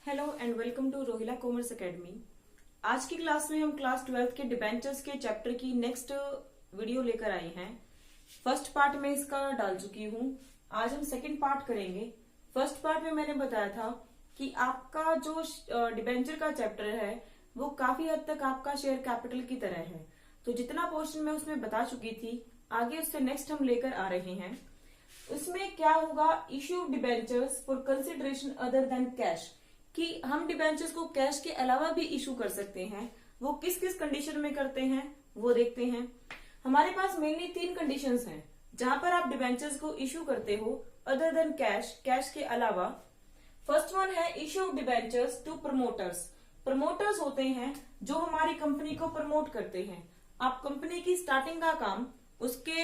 Hello and welcome to Rohila commerce academy. आज की class में हम क्लास 12th के डिबेंचर्स के चैप्टर की नेक्स्ट वीडियो लेकर आए हैं। फर्स्ट पार्ट में इसका डाल चुकी हूँ। आज हम सेकंड पार्ट करेंगे। फर्स्ट पार्ट में मैंने बताया था कि आपका जो डिबेंचर का चैप्टर है वो काफी हद तक आपका शेयर कैपिटल की तरह है। तो जितना पोर्शन मैं उसमें बता चुकी थी, आगे उससे नेक्स्ट हम लेकर आ रहे हैं। उसमें क्या होगा, issue debentures for consideration other than cash, कि हम डिबेंचर्स को कैश के अलावा भी इशू कर सकते हैं। वो किस किस कंडीशन में करते हैं वो देखते हैं। हमारे पास मेनली 3 कंडीशंस हैं जहां पर आप डिबेंचर्स को इशू करते हो अदर देन कैश, कैश के अलावा। फर्स्ट वन है issue debentures to promoters. Promoters होते हैं जो हमारी कंपनी को प्रमोट करते हैं। आप कंपनी की स्टार्टिंग का काम, उसके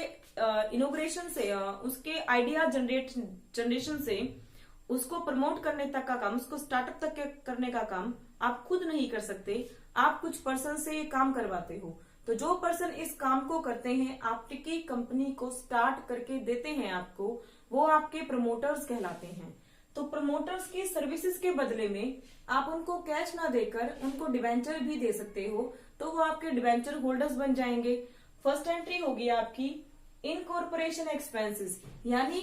इनोग्रेशन से, उसके आइडिया जनरेशन से उसको प्रमोट करने तक का काम, उसको स्टार्टअप तक करने का काम आप खुद नहीं कर सकते। आप कुछ पर्सन से ये काम करवाते हो। तो जो पर्सन इस काम को करते हैं, आपकी कंपनी को स्टार्ट करके देते हैं आपको, वो आपके प्रमोटर्स कहलाते हैं। तो प्रमोटर्स की सर्विसेज के बदले में आप उनको कैश ना देकर उनको डिबेंचर भी दे सकते हो, तो वो आपके डिबेंचर होल्डर्स बन जाएंगे। फर्स्ट एंट्री होगी आपकी इनकॉर्पोरेशन एक्सपेंसेस, यानी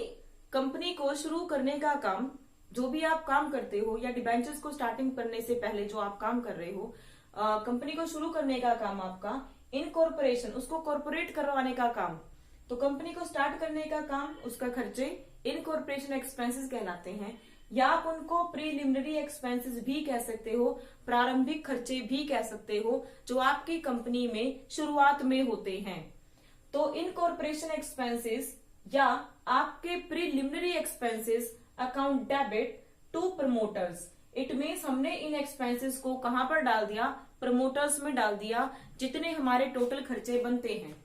कंपनी को शुरू करने का काम, जो भी आप काम करते हो या डिबेंचर्स को स्टार्टिंग करने से पहले जो आप काम कर रहे हो, कंपनी को शुरू करने का काम आपका इनकॉर्पोरेशन, उसको कॉर्पोरेट करवाने का काम। तो कंपनी को स्टार्ट करने का काम, उसका खर्चे इनकॉर्पोरेशन एक्सपेंसेस कहलाते हैं, या आप उनको प्रीलिमिनरी एक्सपेंसेस भी कह सकते हो, प्रारंभिक खर्चे भी कह सकते हो, जो आपकी कंपनी में शुरुआत में होते हैं। तो इनकॉर्पोरेशन एक्सपेंसेस या आपके preliminary expenses account debit to promoters. It means हमने इन एक्सपेंसेस को कहां पर डाल दिया, प्रमोटर्स में डाल दिया, जितने हमारे टोटल खर्चे बनते हैं।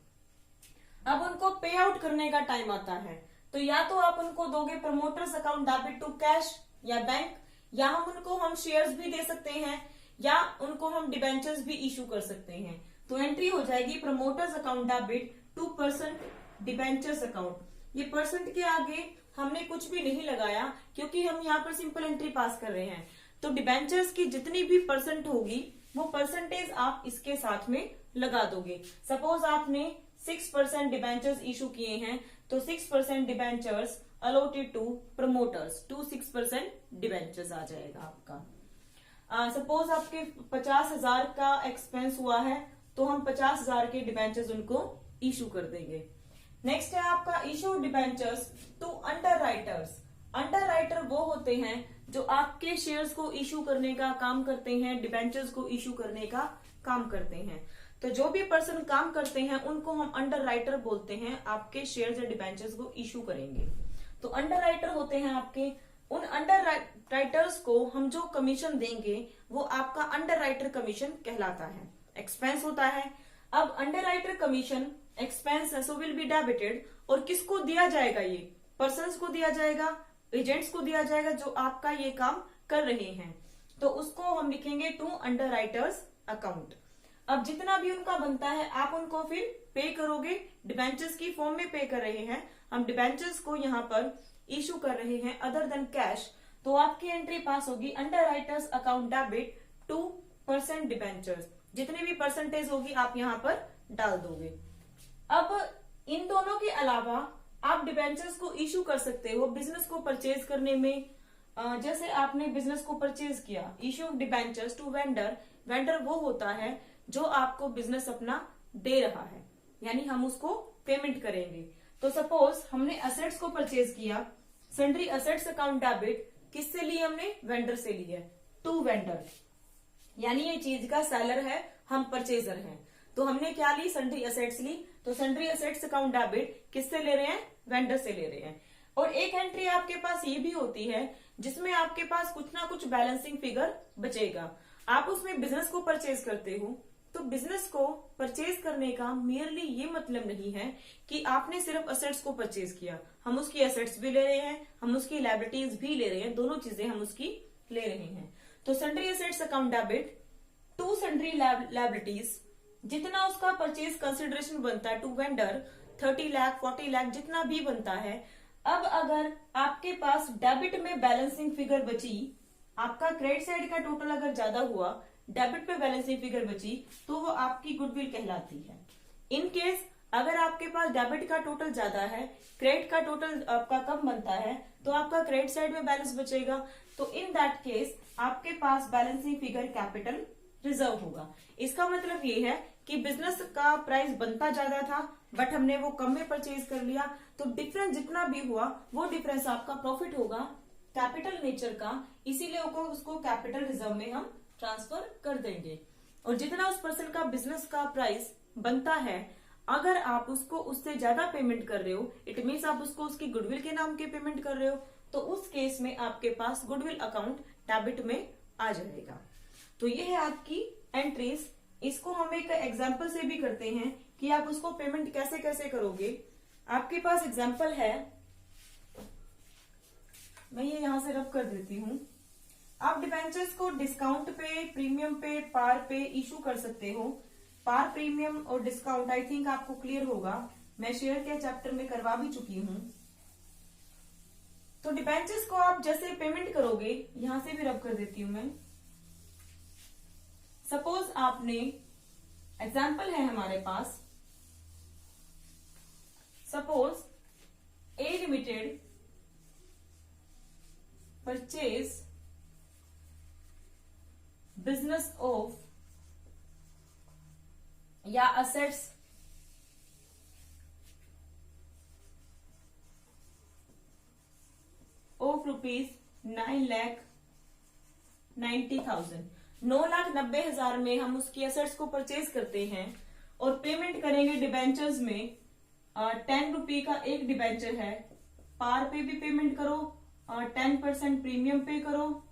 अब उनको पे आउट करने का टाइम आता है, तो या तो आप उनको दोगे promoters account debit to cash या बैंक, या हम शेयर्स भी दे सकते हैं, या उनको हम डिबेंचर्स भी इशू कर सकते हैं। तो एंट्री हो जाएगी promoters account debit two percent debentures account. ये परसेंट के आगे हमने कुछ भी नहीं लगाया, क्योंकि हम यहाँ पर सिंपल एंट्री पास कर रहे हैं। तो डिबेंचर्स की जितनी भी परसेंट होगी वो परसेंटेज आप इसके साथ में लगा दोगे। सपोज आपने 6% डिबेंचर्स इशू किए हैं, तो 6% debentures allotted to promoters, to 6% debentures आ जाएगा आपका। सपोज आपके 50,000 का एक्सपेंस हुआ है, तो हम 50,000 के डिबेंचर्स उनको इशू कर देंगे। नेक्स्ट है आपका issue debentures to underwriters. Underwriter वो होते हैं जो आपके शेयर्स को इशू करने का काम करते हैं, डिबेंचर्स को इशू करने का काम करते हैं। तो जो भी पर्सन काम करते हैं उनको हम अंडर राइटर बोलते हैं, आपके शेयर्स या डिबेंचर्स को इशू करेंगे। तो अंडर राइटर होते हैं आपके। उन अंडर राइटर्स को हम जो कमीशन देंगे वो आपका अंडर राइटर कमीशन कहलाता है, एक्सपेंस होता है। अब अंडर राइटर कमीशन एक्सपेंस है, सो विल बी डेबिटेड। और किसको दिया जाएगा, ये पर्सन्स को दिया जाएगा, एजेंट्स को दिया जाएगा जो आपका ये काम कर रहे हैं। तो उसको हम लिखेंगे टू अंडर राइटर्स अकाउंट। अब जितना भी उनका बनता है आप उनको फिर पे करोगे, डिबेंचर्स की फॉर्म में पे कर रहे हैं। हम डिबेंचर्स को यहाँ पर इशू कर रहे हैं अदर देन कैश, तो आपकी एंट्री पास होगी under writers account debit 2% debentures. जितनी भी परसेंटेज होगी आप यहाँ पर डाल दोगे। अब इन दोनों के अलावा आप डिबेंचर्स को इशू कर सकते हो बिजनेस को परचेज करने में। जैसे आपने बिजनेस को परचेज किया, issue debentures to vendor. Vendor वो होता है जो आपको बिजनेस अपना दे रहा है, यानी हम उसको पेमेंट करेंगे। तो सपोज हमने असेट्स को परचेज किया, सन्ड्री असेट्स अकाउंट डेबिट किससे ली हमने, वेंडर से ली है, टू वेंडर। यानी ये चीज का सेलर है, हम परचेजर हैं। तो हमने क्या ली, सन्ड्री असेट्स ली। तो सन्ड्री असेट्स अकाउंट डेबिट किससे ले रहे हैं, वेंडर से ले रहे हैं। और एक एंट्री आपके पास ये भी होती है जिसमें आपके पास कुछ ना कुछ बैलेंसिंग फिगर बचेगा। आप उसमें बिजनेस को परचेज करते हो, तो बिजनेस को परचेज करने का मेयरली ये मतलब नहीं है कि आपने सिर्फ असेट्स को परचेज किया। हम उसकी असेट्स भी ले रहे हैं, हम उसकी लायबिलिटीज भी ले रहे हैं, दोनों चीजें हम उसकी ले रहे हैं। तो sundry assets account debit to sundry liabilities, जितना उसका परचेज कंसिडरेशन बनता है टू वेंडर, 30 लाख 40 लाख जितना भी बनता है। अब अगर आपके पास डेबिट में बैलेंसिंग फिगर बची आपका क्रेडिट साइड का टोटल अगर ज्यादा हुआ, डेबिट पे बैलेंसिंग फिगर बची, तो वो आपकी गुडविल कहलाती है। इन केस अगर आपके पास डेबिट का टोटल ज्यादा है, क्रेडिट का टोटल आपका कम बनता है, तो आपका क्रेडिट साइड में बैलेंस बचेगा। तो इन दैट केस आपके पास बैलेंसिंग फिगर कैपिटल रिजर्व होगा। इसका मतलब ये है कि बिजनेस का प्राइस बनता ज्यादा था बट हमने वो कम में परचेज कर लिया, तो डिफरेंस जितना भी हुआ वो डिफरेंस आपका प्रॉफिट होगा कैपिटल नेचर का, इसीलिए उसको कैपिटल रिजर्व में हम ट्रांसफर कर देंगे। और जितना उस पर्सन का बिजनेस का प्राइस बनता है, अगर आप उसको उससे ज्यादा पेमेंट कर रहे हो, इट मीन्स आप उसको उसकी गुडविल के नाम के पेमेंट कर रहे हो, तो उस केस में आपके पास गुडविल अकाउंट डेबिट में आ जाएगा। तो ये है आपकी एंट्रीज। इसको हम एक एग्जाम्पल से भी करते हैं कि आप उसको पेमेंट कैसे कैसे करोगे। आपके पास एग्जाम्पल है, मैं ये यहां से रब कर देती हूं। आप डिबेंचर्स को डिस्काउंट पे, प्रीमियम पे, पार पे इशू कर सकते हो। पार, प्रीमियम और डिस्काउंट आई थिंक आपको क्लियर होगा, मैं शेयर के चैप्टर में करवा भी चुकी हूं। तो डिबेंचर्स को आप जैसे पेमेंट करोगे, यहां से भी रब कर देती हूं मैं। सपोज आपने, एग्जाम्पल है हमारे पास, suppose a limited purchase business of या असेट्स ऑफ ₹9,90,000। 9,90,000 में हम उसकी एसेट्स को परचेज करते हैं और पेमेंट करेंगे डिबेंचर्स में। 10 रुपये का एक डिबेंचर है, पार पे भी पेमेंट करो, 10% प्रीमियम पे करो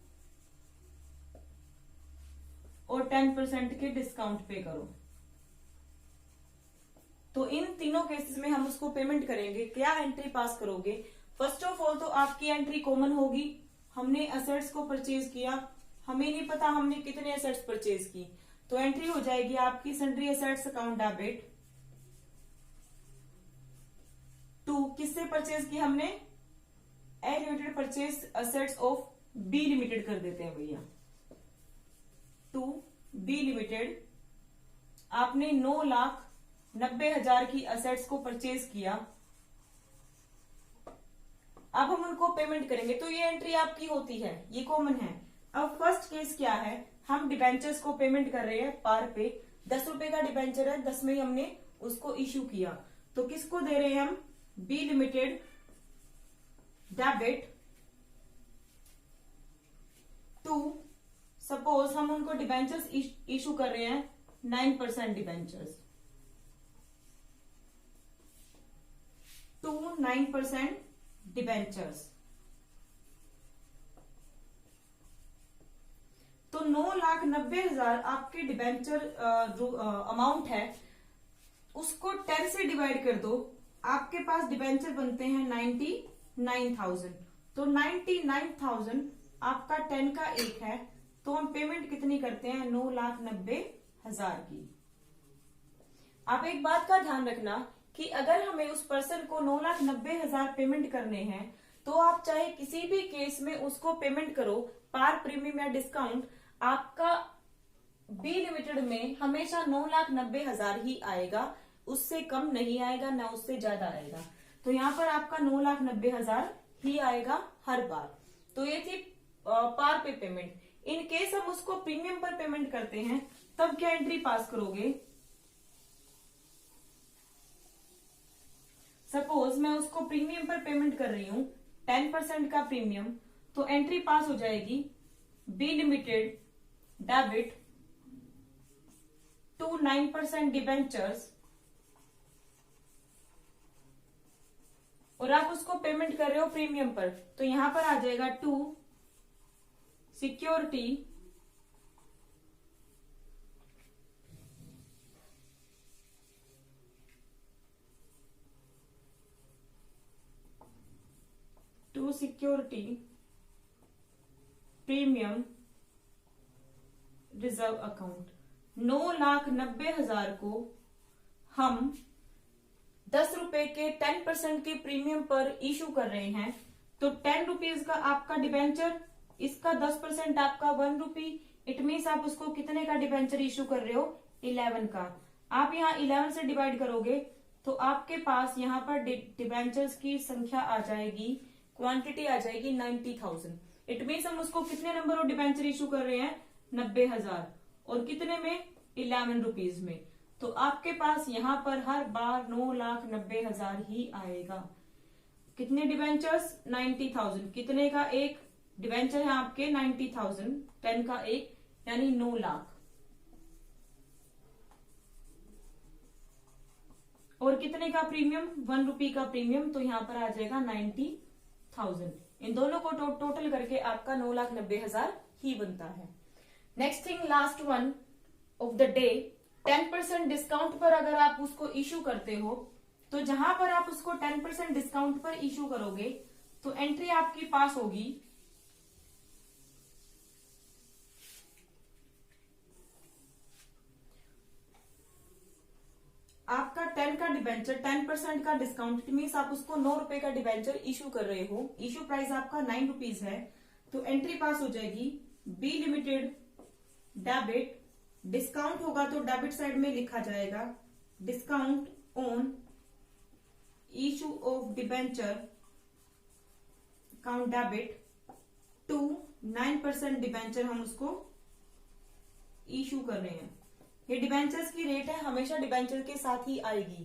और 10% के डिस्काउंट पे करो। तो इन तीनों केसेस में हम उसको पेमेंट करेंगे। क्या एंट्री पास करोगे? फर्स्ट ऑफ ऑल तो आपकी एंट्री कॉमन होगी, हमने एसेट्स को परचेज किया, हमें नहीं पता हमने कितने एसेट्स परचेज की, तो एंट्री हो जाएगी आपकी sundry assets account debit to, किससे परचेज की हमने? A limited purchase assets of B limited कर देते हैं भैया, टू बी लिमिटेड। आपने 9,90,000 की एसेट्स को परचेज किया, अब हम उनको पेमेंट करेंगे, तो ये एंट्री आपकी होती है, ये कॉमन है। अब फर्स्ट केस क्या है, हम डिबेंचर्स को पेमेंट कर रहे हैं पार पे। 10 रुपए का डिबेंचर है, 10 में ही हमने उसको इश्यू किया, तो किसको दे रहे हैं हम? B limited debit to, suppose हम उनको डिबेंचर्स इशू कर रहे हैं 9% डिबेंचर्स टू 9% डिबेंचर्स। तो 9,90,000 आपके डिबेंचर अमाउंट है, उसको 10 से डिवाइड कर दो, आपके पास डिबेंचर बनते हैं 99,000। तो 99,000 आपका 10 का एक है, तो हम पेमेंट कितनी करते हैं? 9,90,000 की। आप एक बात का ध्यान रखना कि अगर हमें उस पर्सन को 9,90,000 पेमेंट करने हैं, तो आप चाहे किसी भी केस में उसको पेमेंट करो, पार, प्रीमियम या डिस्काउंट, आपका बी लिमिटेड में हमेशा 9,90,000 ही आएगा, उससे कम नहीं आएगा, ना उससे ज्यादा आएगा। तो यहाँ पर आपका 9,90,000 ही आएगा हर बार। तो ये थी पार पे पेमेंट। इन केस हम उसको प्रीमियम पर पेमेंट करते हैं, तब क्या एंट्री पास करोगे? सपोज मैं उसको प्रीमियम पर पेमेंट कर रही हूं 10% का प्रीमियम, तो एंट्री पास हो जाएगी B limited debit to 9% debentures, और आप उसको पेमेंट कर रहे हो प्रीमियम पर, तो यहां पर आ जाएगा to security premium reserve account. 9,90,000 को हम 10 रुपए के 10% के प्रीमियम पर इशू कर रहे हैं, तो 10 रुपीज का आपका डिबेंचर इसका 10% आपका 1 रुपी। इट मीन्स आप उसको कितने का डिबेंचर इशू कर रहे हो? 11 का। आप यहाँ 11 से डिवाइड करोगे तो आपके पास यहाँ पर डिबेंचर्स की संख्या आ जाएगी, क्वांटिटी आ जाएगी 90,000। इट मीन्स हम उसको कितने नंबर ऑफ डिबेंचर इशू कर रहे हैं? 90,000। और कितने में? 11 रुपीज में। तो आपके पास यहाँ पर हर बार 9,90,000 ही आएगा। कितने डिबेंचर्स? 90,000। कितने का एक डिबेंचर है आपके? 90,000। 10 का एक, यानी 9 लाख। और कितने का प्रीमियम? 1 रुपी का प्रीमियम, तो यहाँ पर आ जाएगा 90,000। इन दोनों को टोटल करके आपका 9,90,000 ही बनता है। Next thing, last one of the day, 10% discount पर अगर आप उसको इशू करते हो, तो जहां पर आप उसको 10% डिस्काउंट पर इशू करोगे तो एंट्री आपकी पास होगी आपका 10 का डिबेंचर, 10% का डिस्काउंट मीन्स आप उसको 9 रुपए का डिबेंचर इशू कर रहे हो। इशू प्राइस आपका 9 रुपीज है, तो एंट्री पास हो जाएगी बी लिमिटेड डेबिट। डिस्काउंट होगा तो डेबिट साइड में लिखा जाएगा discount on issue of debenture account debit to 9% debenture हम उसको इशू कर रहे हैं। ये डिबेंचर्स की रेट है, हमेशा डिबेंचर के साथ ही आएगी।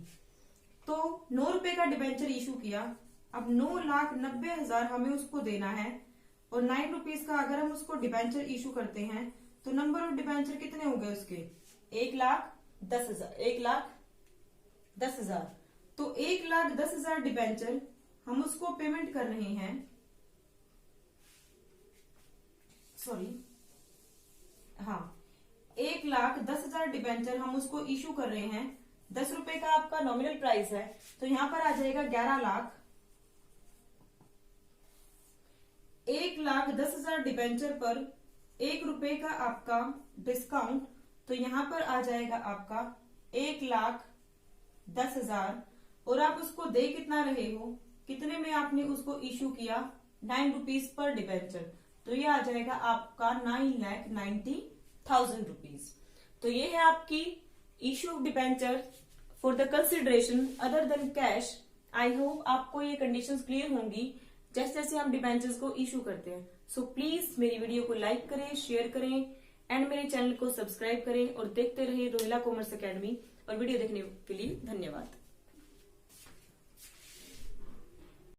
तो 9 रुपए का डिबेंचर इशू किया, अब 9,90,000 हमें उसको देना है। और 9 रुपीज का अगर हम उसको डिबेंचर इशू करते हैं तो नंबर ऑफ डिबेंचर कितने हो गए उसके? 1,10,000। 1,10,000। तो 1,10,000 डिबेंचर हम उसको पेमेंट कर रहे हैं, सॉरी, हाँ, 1,10,000 डिबेंचर हम उसको इशू कर रहे हैं। 10 रुपए का आपका नॉमिनल प्राइस है, तो यहां पर आ जाएगा 11 लाख। 1,10,000 डिबेंचर पर 1 रुपए का आपका डिस्काउंट, तो यहां पर आ जाएगा आपका 1,10,000। और आप उसको दे कितना रहे हो? कितने में आपने उसको इशू किया? 9 रुपीज पर डिबेंचर, तो ये आ जाएगा आपका 9,90,000 रुपीज। तो ये है आपकी issue of debenture for the consideration other than cash. I hope आपको ये कंडीशंस क्लियर होंगी जैसे जैसे हम डिबेंचर्स को इशू करते हैं। सो प्लीज मेरी वीडियो को लाइक करें, शेयर करें एंड मेरे चैनल को सब्सक्राइब करें और देखते रहिए रोहिला कॉमर्स एकेडमी। और वीडियो देखने के लिए धन्यवाद।